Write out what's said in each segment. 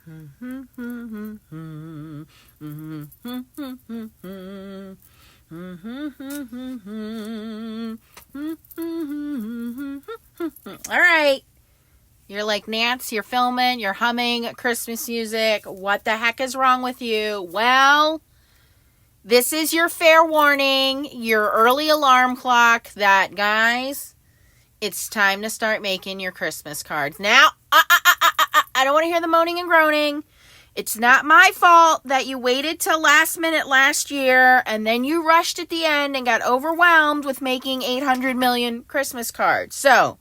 All right. You're like, Nance, you're filming, you're humming Christmas music. What the heck is wrong with you? Well, this is your fair warning, your early alarm clock that, guys, it's time to start making your Christmas cards. Now, I don't want to hear the moaning and groaning. It's not my fault that you waited till last minute last year and then you rushed at the end and got overwhelmed with making 800 million Christmas cards. So,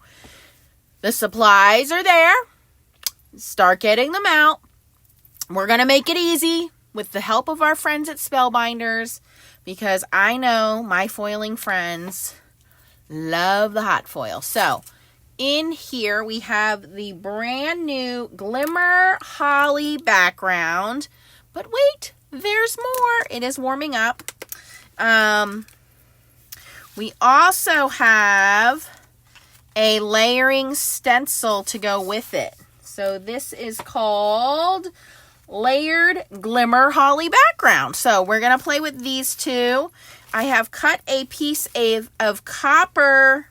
the supplies are there. Start getting them out. We're going to make it easy with the help of our friends at Spellbinders, because I know my foiling friends love the hot foil. So, in here we have the brand new Glimmer Holly Background. But wait, there's more. It is warming up. We also have a layering stencil to go with it. So this is called Layered Glimmer Holly Background. So we're going to play with these two. I have cut a piece of copper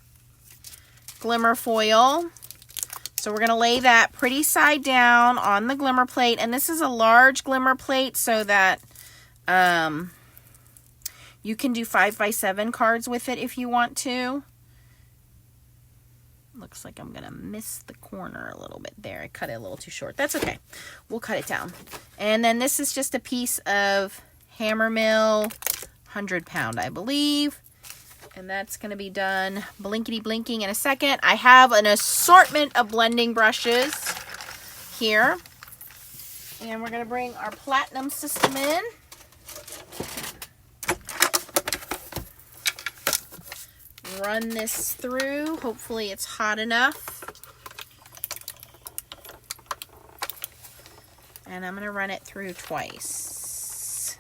glimmer foil. So we're going to lay that pretty side down on the glimmer plate. And this is a large glimmer plate so that you can do 5x7 cards with it if you want to. Looks like I'm going to miss the corner a little bit there. I cut it a little too short. That's okay. We'll cut it down. And then this is just a piece of hammer mill, 100 pound, I believe. And that's going to be done blinkety blinking in a second. I have an assortment of blending brushes here. And we're going to bring our platinum system in. Run this through. Hopefully it's hot enough. And I'm going to run it through twice.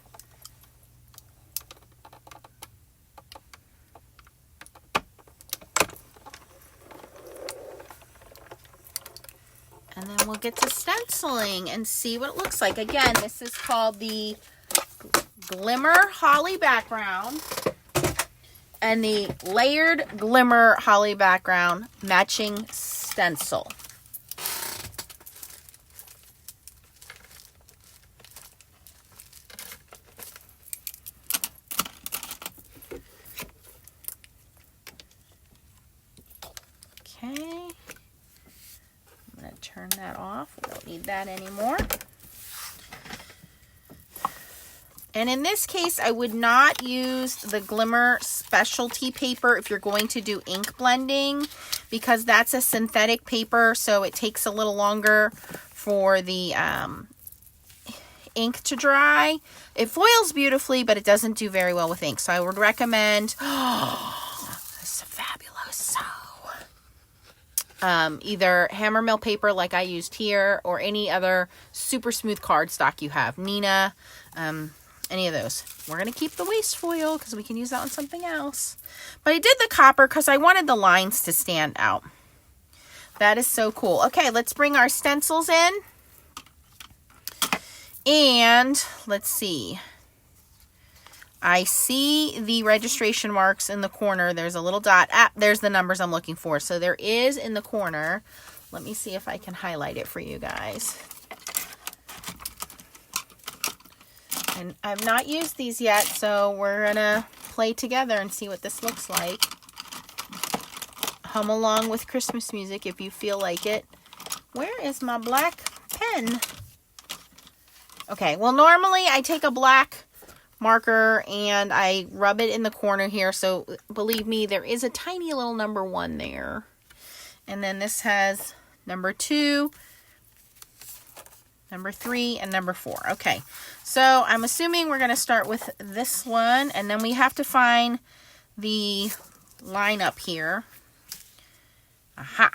And then we'll get to stenciling and see what it looks like. Again, this is called the Glimmer Holly Background. And the Layered Glimmer Holly Background matching stencil. Okay. I'm going to turn that off. We don't need that anymore. And in this case, I would not use the Glimmer specialty paper if you're going to do ink blending, because that's a synthetic paper, so it takes a little longer for the ink to dry. It foils beautifully, but it doesn't do very well with ink. So I would recommend, this is fabulous. Either hammer mill paper like I used here, or any other super smooth cardstock you have. Nina, any of those. We're going to keep the waste foil because we can use that on something else. But I did the copper because I wanted the lines to stand out. That is so cool. Okay, let's bring our stencils in. And let's see. I see the registration marks in the corner. There's a little dot. Ah, there's the numbers I'm looking for. So there is in the corner. Let me see if I can highlight it for you guys. And I've not used these yet, so we're going to play together and see what this looks like. Hum along with Christmas music if you feel like it. Where is my black pen? Okay, well, normally I take a black marker and I rub it in the corner here. So believe me, there is a tiny little number 1 there. And then this has number 2, number 3, and number 4. Okay, so I'm assuming we're going to start with this one, and then we have to find the line up here. Aha,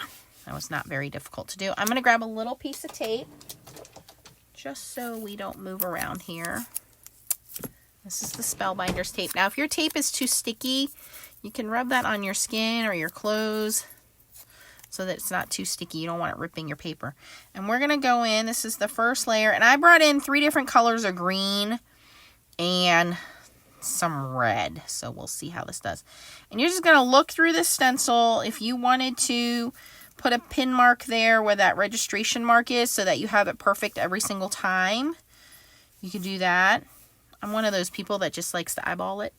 that was not very difficult to do. I'm going to grab a little piece of tape, just so we don't move around here. This is the Spellbinders tape. Now, if your tape is too sticky, you can rub that on your skin or your clothes so that it's not too sticky. You don't want it ripping your paper. And we're going to go in. This is the first layer. And I brought in 3 different colors of green and some red. So we'll see how this does. And you're just going to look through the stencil. If you wanted to put a pin mark there where that registration mark is so that you have it perfect every single time, you could do that. I'm one of those people that just likes to eyeball it.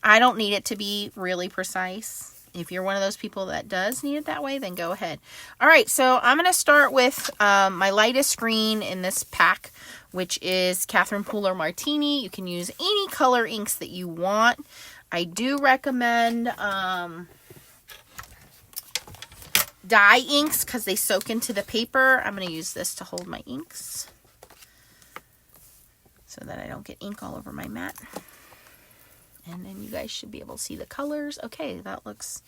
I don't need it to be really precise. If you're one of those people that does need it that way, then go ahead. All right, so I'm going to start with my lightest green in this pack, which is Catherine Pooler Martini. You can use any color inks that you want. I do recommend dye inks because they soak into the paper. I'm going to use this to hold my inks so that I don't get ink all over my mat. And then you guys should be able to see the colors. Okay, that looks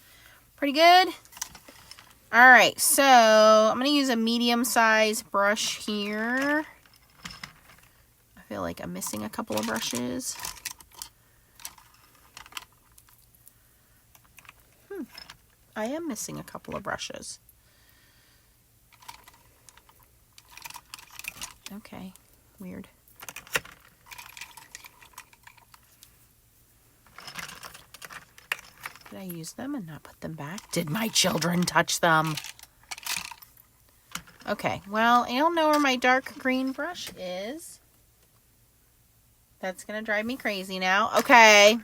pretty good. All right, so I'm going to use a medium-sized brush here. I feel like I'm missing a couple of brushes. I am missing a couple of brushes. Okay, weird. Did I use them and not put them back? Did my children touch them? Okay, well, I don't know where my dark green brush is. That's going to drive me crazy now. Okay.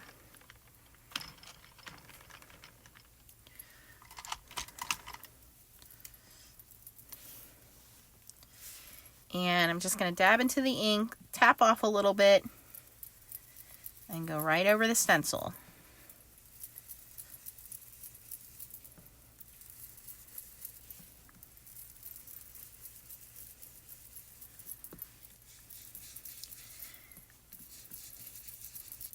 And I'm just going to dab into the ink, tap off a little bit, and go right over the stencil.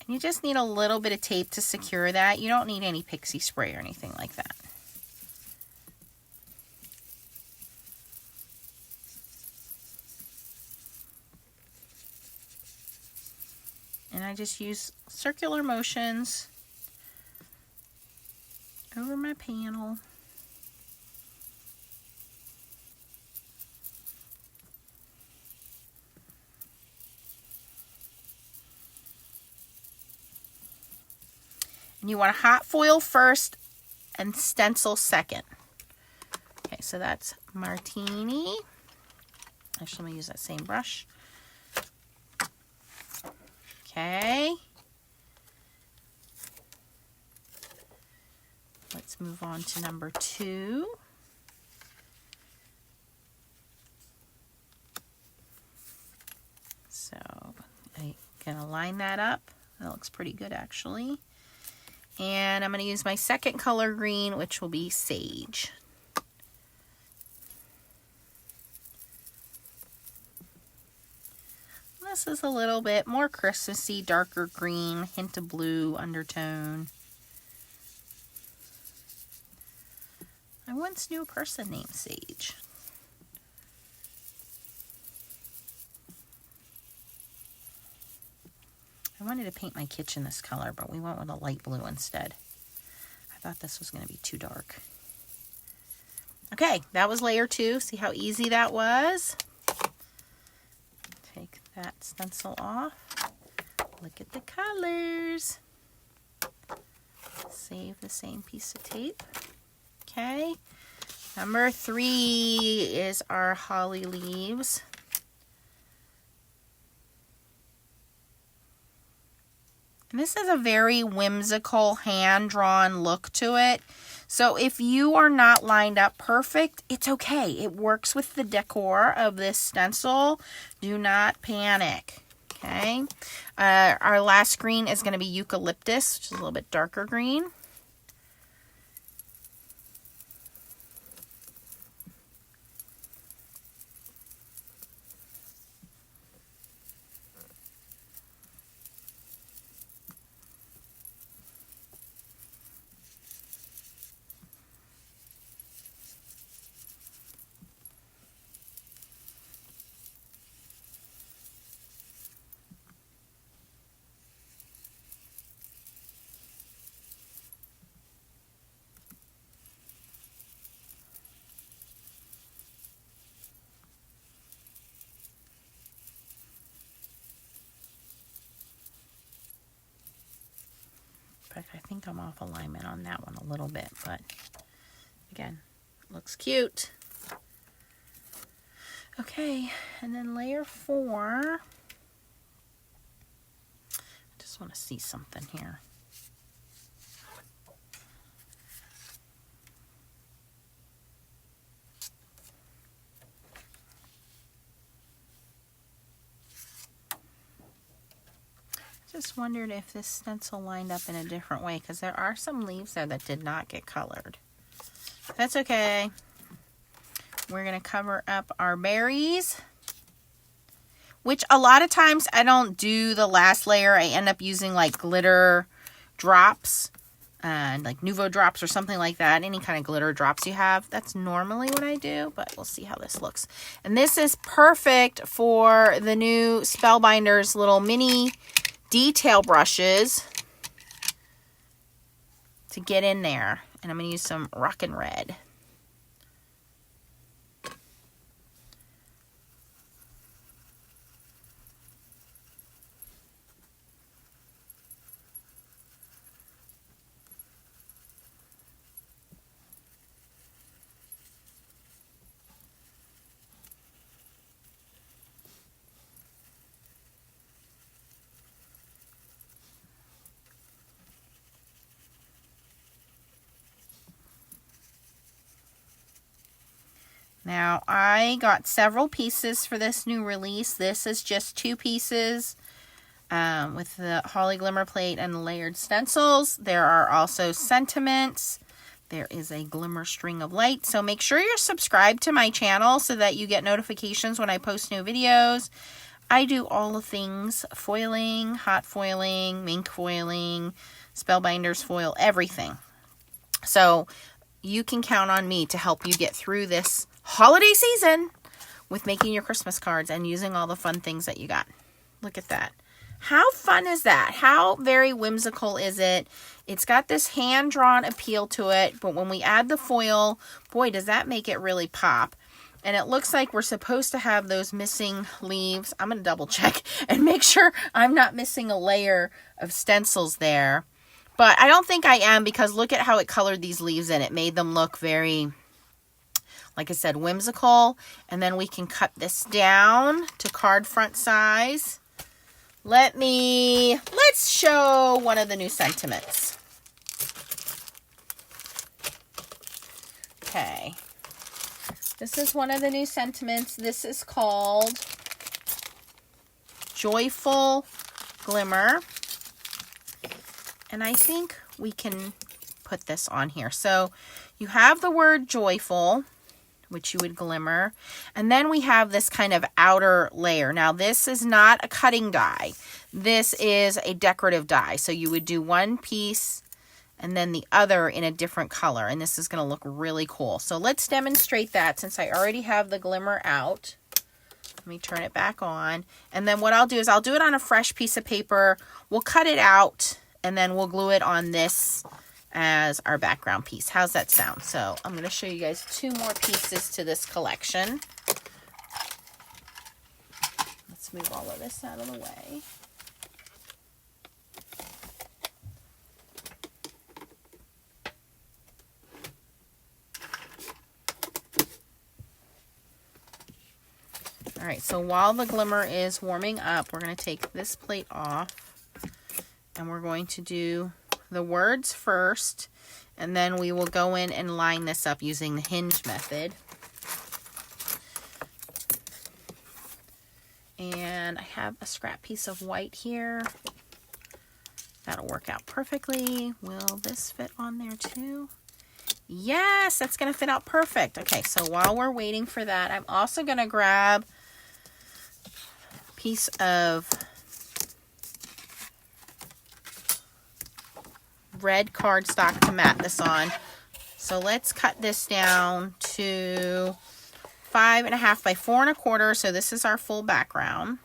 And you just need a little bit of tape to secure that. You don't need any pixie spray or anything like that. And I just use circular motions over my panel. And you want to hot foil first and stencil second. Okay, so that's Martini. Actually, I'm going to use that same brush. Okay. Let's move on to number 2. So I'm going to line that up. That looks pretty good, actually. And I'm going to use my second color green, which will be Sage. This is a little bit more Christmassy, darker green, hint of blue undertone. I once knew a person named Sage. I wanted to paint my kitchen this color, but we went with a light blue instead. I thought this was going to be too dark. Okay, that was layer 2. See how easy that was? Take that stencil off. Look at the colors. Save the same piece of tape. Okay. Number 3 is our holly leaves. And this is a very whimsical hand-drawn look to it. So if you are not lined up perfect, it's okay. It works with the decor of this stencil. Do not panic. Okay. Our last green is going to be eucalyptus, which is a little bit darker green. fact, I think I'm off alignment on that one a little bit, but again, looks cute. Okay, and then layer 4. I just want to see something here. Just wondered if this stencil lined up in a different way, because there are some leaves there that did not get colored. That's okay. We're going to cover up our berries, which a lot of times I don't do the last layer. I end up using like glitter drops, like Nuvo drops or something like that. Any kind of glitter drops you have. That's normally what I do, but we'll see how this looks. And this is perfect for the new Spellbinders little mini detail brushes to get in there. And I'm going to use some Rockin' Red. Now, I got several pieces for this new release. This is just 2 pieces with the Holly Glimmer plate and the layered stencils. There are also sentiments. There is a glimmer string of light. So make sure you're subscribed to my channel so that you get notifications when I post new videos. I do all the things: foiling, hot foiling, mink foiling, Spellbinders foil, everything. So you can count on me to help you get through this holiday season with making your Christmas cards and using all the fun things that you got. Look at that. How fun is that? How very whimsical is it? It's got this hand-drawn appeal to it, but when we add the foil, boy, does that make it really pop. And it looks like we're supposed to have those missing leaves. I'm going to double check and make sure I'm not missing a layer of stencils there. But I don't think I am, because look at how it colored these leaves in. It made them look very, like I said, whimsical. And then we can cut this down to card front size. Let's show one of the new sentiments. Okay. This is one of the new sentiments. This is called Joyful Glimmer. And I think we can put this on here. So you have the word joyful, which you would glimmer. And then we have this kind of outer layer. Now, this is not a cutting die. This is a decorative die. So you would do one piece and then the other in a different color. And this is going to look really cool. So let's demonstrate that since I already have the glimmer out. Let me turn it back on. And then what I'll do is I'll do it on a fresh piece of paper. We'll cut it out and then we'll glue it on this as our background piece. How's that sound? So I'm going to show you guys 2 more pieces to this collection. Let's move all of this out of the way. All right, so while the glimmer is warming up, we're going to take this plate off and we're going to do the words first, and then we will go in and line this up using the hinge method. And I have a scrap piece of white here. That'll work out perfectly. Will this fit on there too? Yes, that's going to fit out perfect. Okay, so while we're waiting for that, I'm also going to grab a piece of red cardstock to mat this on. So let's cut this down to 5.5 by 4 1/4. So this is our full background.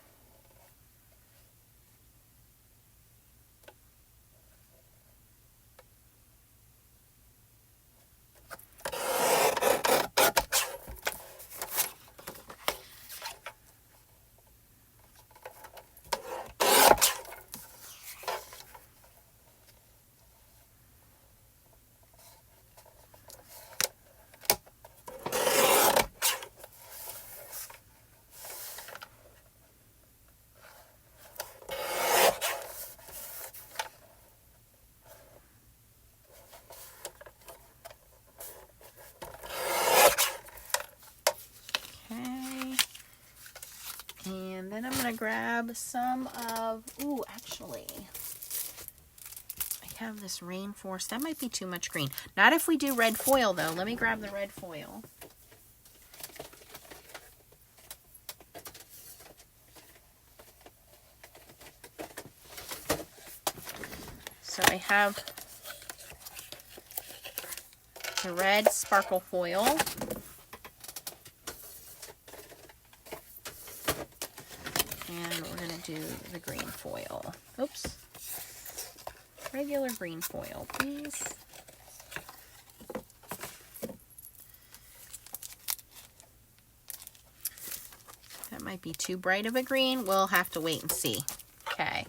then I'm going to grab some of, ooh, actually, I have this Rainforest. That might be too much green. Not if we do red foil, though. Let me grab the red foil. So I have the red sparkle foil. And we're going to do the green foil. Oops. Regular green foil, please. That might be too bright of a green. We'll have to wait and see. Okay.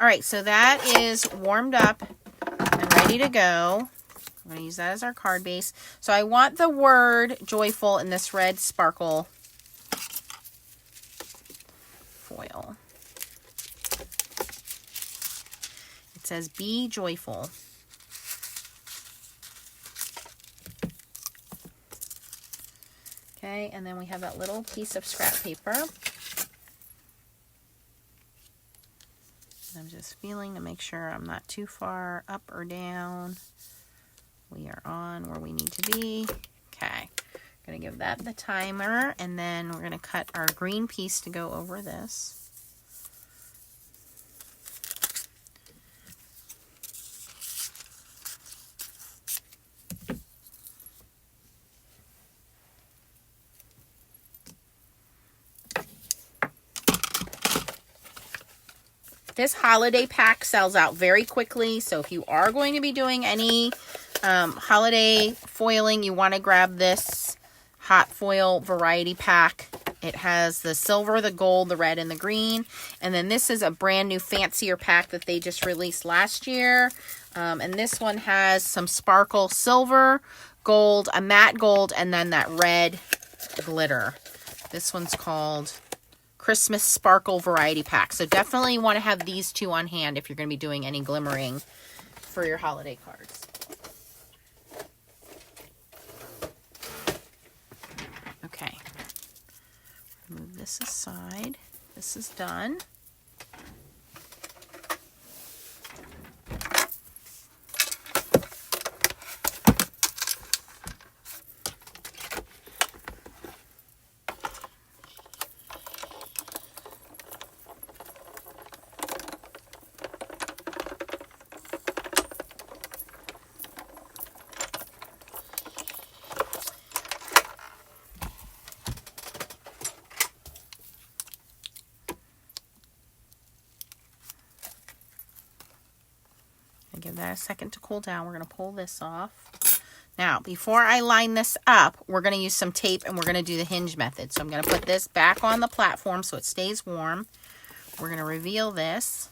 All right, so that is warmed up and ready to go. I'm going to use that as our card base. So I want the word joyful in this red sparkle foil. It says be joyful. Okay, and then we have that little piece of scrap paper. I'm just feeling to make sure I'm not too far up or down. We are on where we need to be. Okay, going to give that the timer, and then we're going to cut our green piece to go over this. This holiday pack sells out very quickly, so if you are going to be doing any holiday foiling, you want to grab this hot foil variety pack. It has the silver, the gold, the red, and the green. And then this is a brand new fancier pack that they just released last year. And this one has some sparkle silver, gold, a matte gold, and then that red glitter. This one's called Christmas Sparkle Variety Pack. So definitely you want to have these two on hand if you're going to be doing any glimmering for your holiday cards. Okay. Move this aside. This is done. Give that a second to cool down. We're going to pull this off. Now, before I line this up, we're going to use some tape and we're going to do the hinge method. So I'm going to put this back on the platform so it stays warm. We're going to reveal this.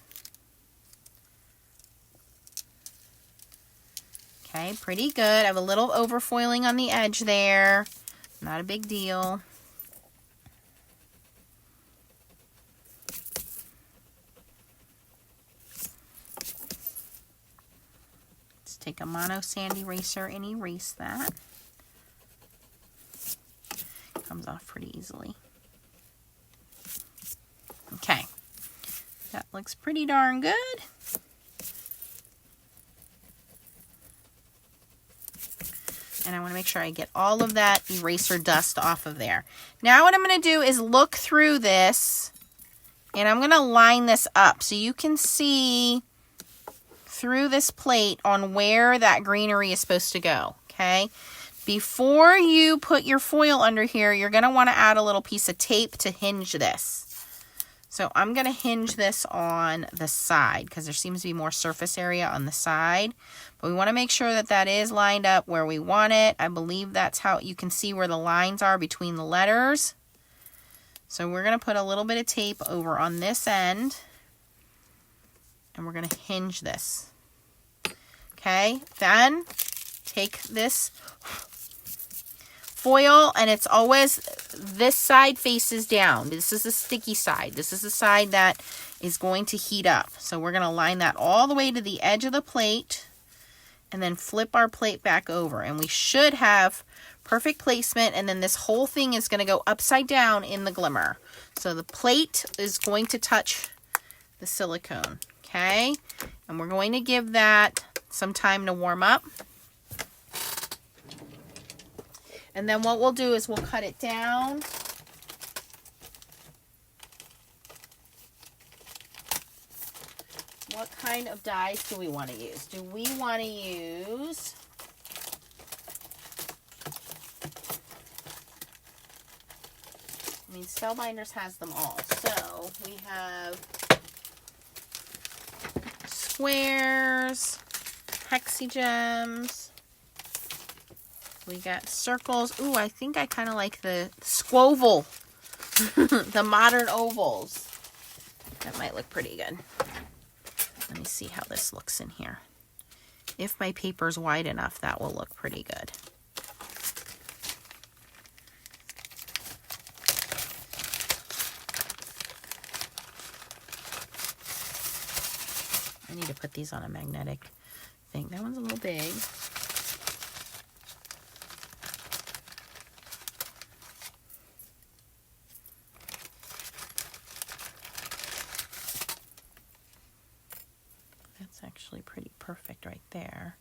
Okay, pretty good. I have a little overfoiling on the edge there. Not a big deal. Take a mono sand eraser and erase that. Comes off pretty easily. Okay, that looks pretty darn good. And I want to make sure I get all of that eraser dust off of there. Now what I'm going to do is look through this, and I'm going to line this up so you can see through this plate on where that greenery is supposed to go, okay? Before you put your foil under here, you're going to want to add a little piece of tape to hinge this. So I'm going to hinge this on the side because there seems to be more surface area on the side. But we want to make sure that that is lined up where we want it. I believe that's how you can see where the lines are between the letters. So we're going to put a little bit of tape over on this end. And we're going to hinge this. Okay, then take this foil, and it's always this side faces down. This is the sticky side. This is the side that is going to heat up. So we're going to line that all the way to the edge of the plate and then flip our plate back over. And we should have Perfect placement, and then this whole thing is going to go upside down in the glimmer. So the plate is going to touch the silicone, okay? And we're going to give that some time to warm up. And then what we'll do is we'll cut it down. What kind of dies do we want to use? Do we want to use... I mean, Spellbinders has them all. So we have squares, hexagems. We got circles. Ooh, I think I kind of like the squoval, the modern ovals. That might look pretty good. Let me see how this looks in here. If my paper's wide enough, that will look pretty good. I need to put these on a magnetic thing. That one's a little big. That's actually pretty perfect right there.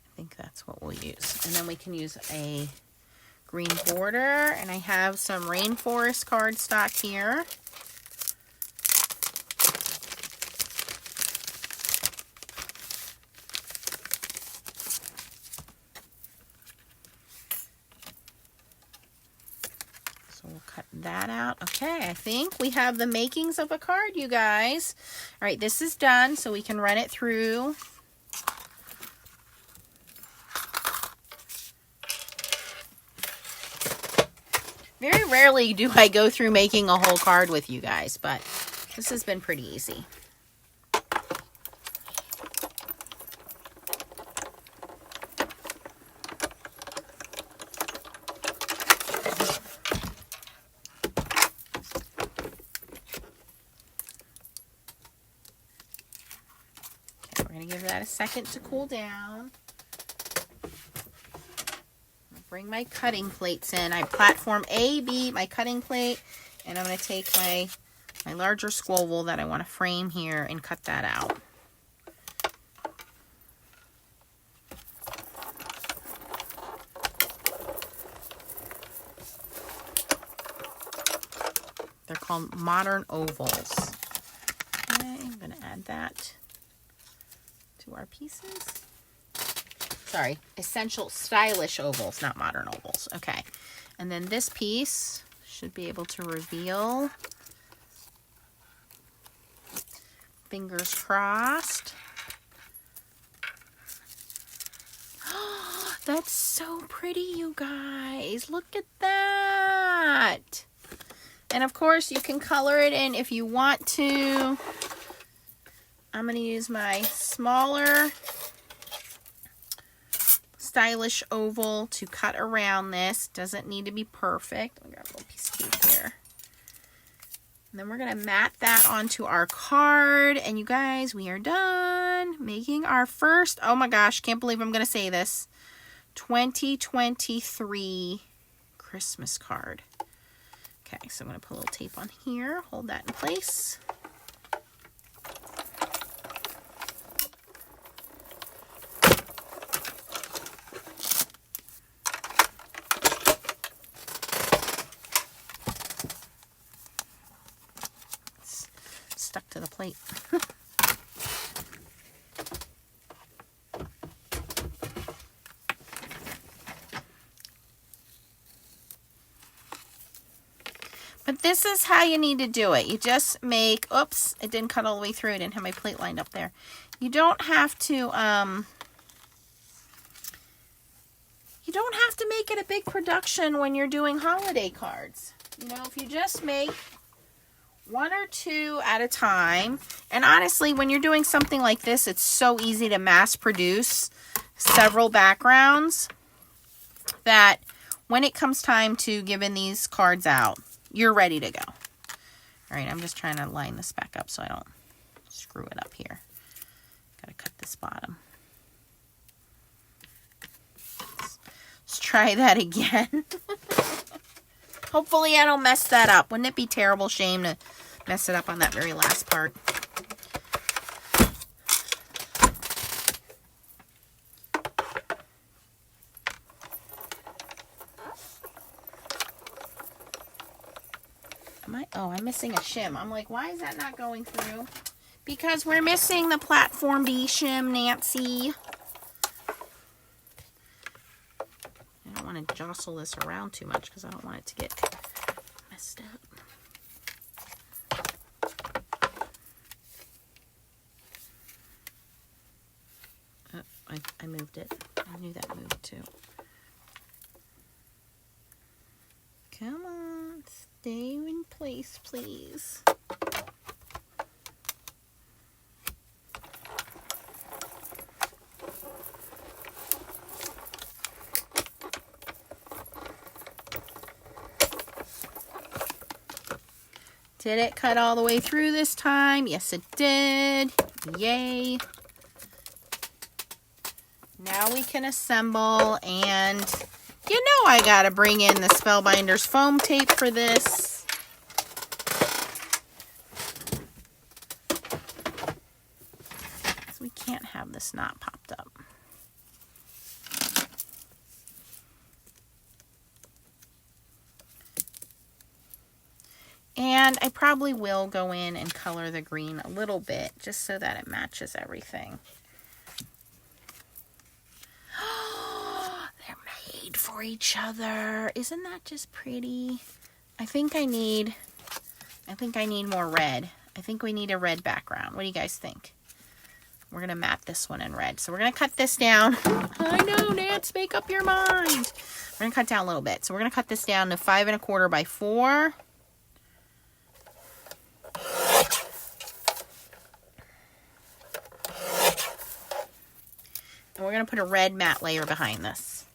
I think that's what we'll use. And then we can use a green border. And I have some rainforest cardstock here. We'll cut that out. Okay, I think we have the makings of a card, you guys. All right, this is done, so we can run it through. Very rarely do I go through making a whole card with you guys, but this has been pretty easy. Give that a second to cool down. I'll bring my cutting plates in. I platform A, B, my cutting plate, and I'm going to take my larger squoval that I want to frame here and cut that out. They're called modern ovals. Okay, I'm going to add that to our pieces. Sorry, essential stylish ovals, not modern ovals. Okay, and then this piece should be able to reveal. Fingers crossed. That's so pretty, you guys. Look at that. And of course, you can color it in if you want to. I'm going to use my smaller stylish oval to cut around this. Doesn't need to be perfect. I'll grab a little piece of tape here. And then we're going to mat that onto our card. And you guys, we are done making our first, oh my gosh, can't believe I'm going to say this, 2023 Christmas card. Okay, so I'm going to put a little tape on here. Hold that in place. Stuck to the plate. But this is how you need to do it. You just make, oops, it didn't cut all the way through. I didn't have my plate lined up there. You don't have to, make it a big production when you're doing holiday cards. You know, if you just make one or two at a time, and honestly, when you're doing something like this, it's so easy to mass produce several backgrounds that when it comes time to giving these cards out, you're ready to go. All right, I'm just trying to line this back up so I don't screw it up here. Got to cut this bottom. Let's try that again. Hopefully I don't mess that up. Wouldn't it be terrible shame to mess it up on that very last part? Oh, I'm missing a shim. I'm like, why is that not going through? Because we're missing the Platform B shim, Nancy. I don't want to jostle this around too much because I don't want it to get messed up. Oh, I moved it. I knew that moved too. Come on, stay in place, please. Did it cut all the way through this time? Yes, it did. Yay. Now we can assemble, and you know I gotta bring in the Spellbinders foam tape for this. So we can't have this knot popped up. And I probably will go in and color the green a little bit just so that it matches everything. They're made for each other. Isn't that just pretty? I think I need more red. I think we need a red background. What do you guys think? We're going to mat this one in red. So we're going to cut this down. I know, Nance, make up your mind. We're going to cut down a little bit. So we're going to cut this down to 5 1/4 by 4. And we're going to put a red matte layer behind this.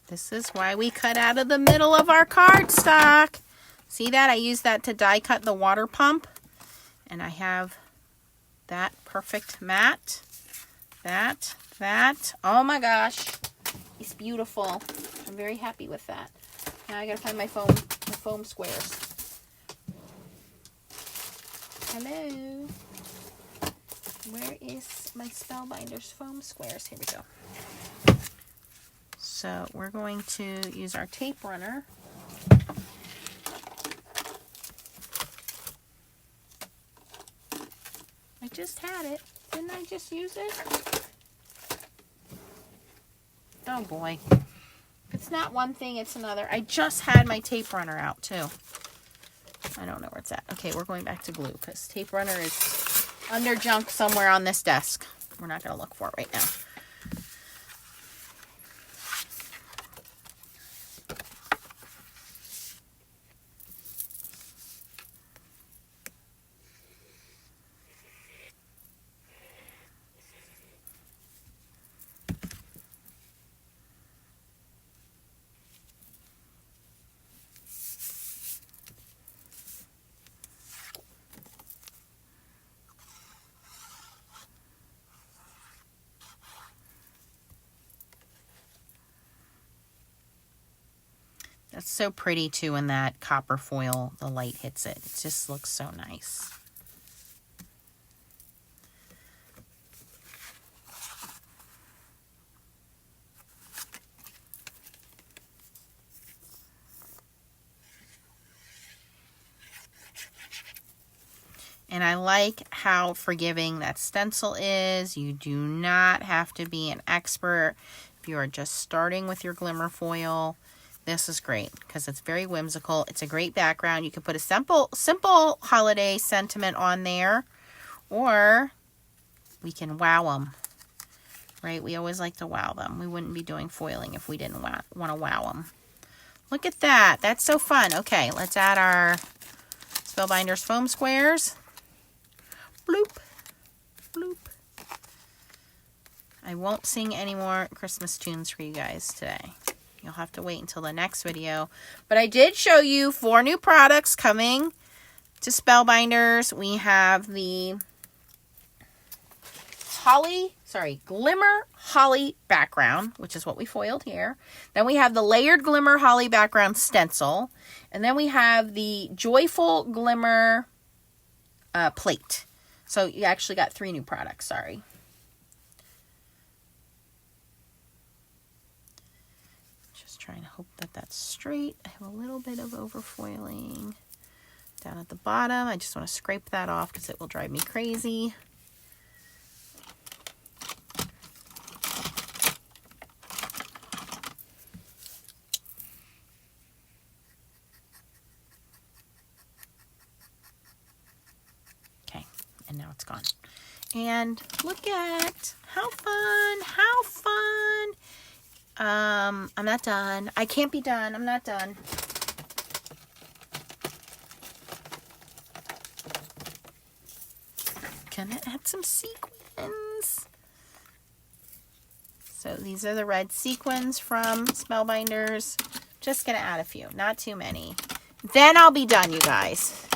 This is why we cut out of the middle of our cardstock. See that? I used that to die cut the water pump. And I have that perfect mat. That. Oh my gosh. It's beautiful. I'm very happy with that. Now I gotta find my foam squares. Hello. Where is my Spellbinders foam squares? Here we go. So we're going to use our tape runner. I just had it. Didn't I just use it? Oh boy. If it's not one thing, it's another. I just had my tape runner out too. I don't know where it's at. Okay, we're going back to glue because tape runner is under junk somewhere on this desk. We're not going to look for it right now. That's so pretty too when that copper foil, the light hits it. It just looks so nice. And I like how forgiving that stencil is. You do not have to be an expert. If you are just starting with your glimmer foil, this is great because it's very whimsical. It's a great background. You can put a simple holiday sentiment on there, or we can wow them right? We always like to wow them. We wouldn't be doing foiling if we didn't want to wow them. Look at that. That's so fun. Okay, let's add our Spellbinders foam squares. Bloop, bloop. I won't sing any more Christmas tunes for you guys today. You'll have to wait until the next video. But I did show you 4 new products coming to Spellbinders. We have the Glimmer Holly Background, which is what we foiled here. Then we have the layered Glimmer Holly Background stencil. And then we have the Joyful Glimmer plate. So you actually got 3 new products, sorry. Just trying to hope that that's straight. I have a little bit of overfoiling down at the bottom. I just want to scrape that off because it will drive me crazy. And now it's gone. And look at how fun, how fun. I'm not done. I can't be done. I'm not done. Gonna add some sequins. So these are the red sequins from Spellbinders. Just gonna add a few, not too many. Then I'll be done, you guys.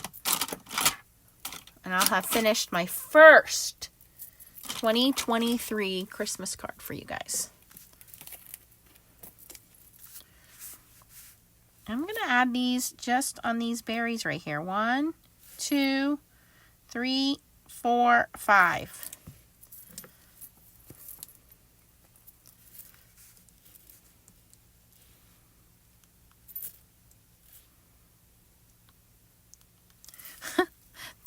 And I'll have finished my first 2023 Christmas card for you guys. I'm going to add these just on these berries right here. 1, 2, 3, 4, 5.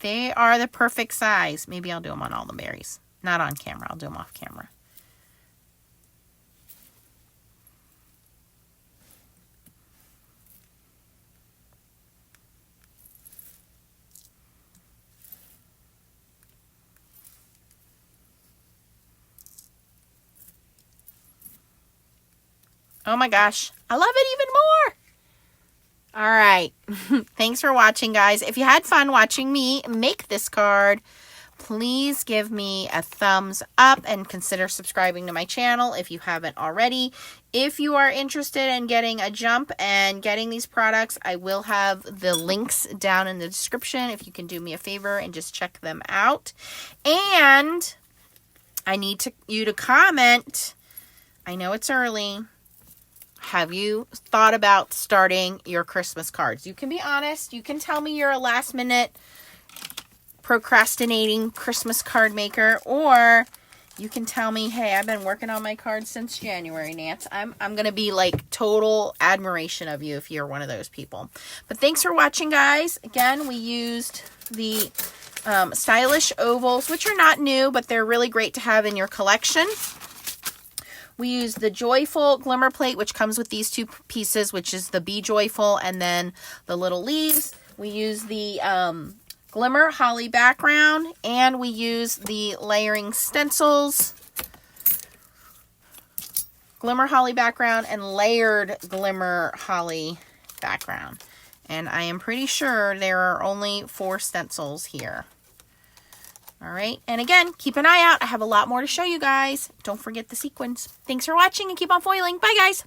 They are the perfect size. Maybe I'll do them on all the berries. Not on camera. I'll do them off camera. Oh my gosh. I love it even more. All right. Thanks for watching, guys. If you had fun watching me make this card, please give me a thumbs up and consider subscribing to my channel if you haven't already. If you are interested in getting a jump and getting these products, I will have the links down in the description if you can do me a favor and just check them out. And I need you to comment. I know it's early. Have you thought about starting your Christmas cards? You can be honest. You can tell me you're a last minute procrastinating Christmas card maker, or you can tell me, hey, I've been working on my cards since January, Nance. I'm going to be like total admiration of you if you're one of those people. But thanks for watching, guys. Again, we used the stylish ovals, which are not new, but they're really great to have in your collection. We use the Joyful Glimmer plate, which comes with these 2 pieces, which is the Be Joyful and then the little leaves. We use the Glimmer Holly Background, and we use the layering stencils. Glimmer Holly Background and layered Glimmer Holly Background. And I am pretty sure there are only 4 stencils here. All right. And again, keep an eye out. I have a lot more to show you guys. Don't forget the sequins. Thanks for watching and keep on foiling. Bye, guys.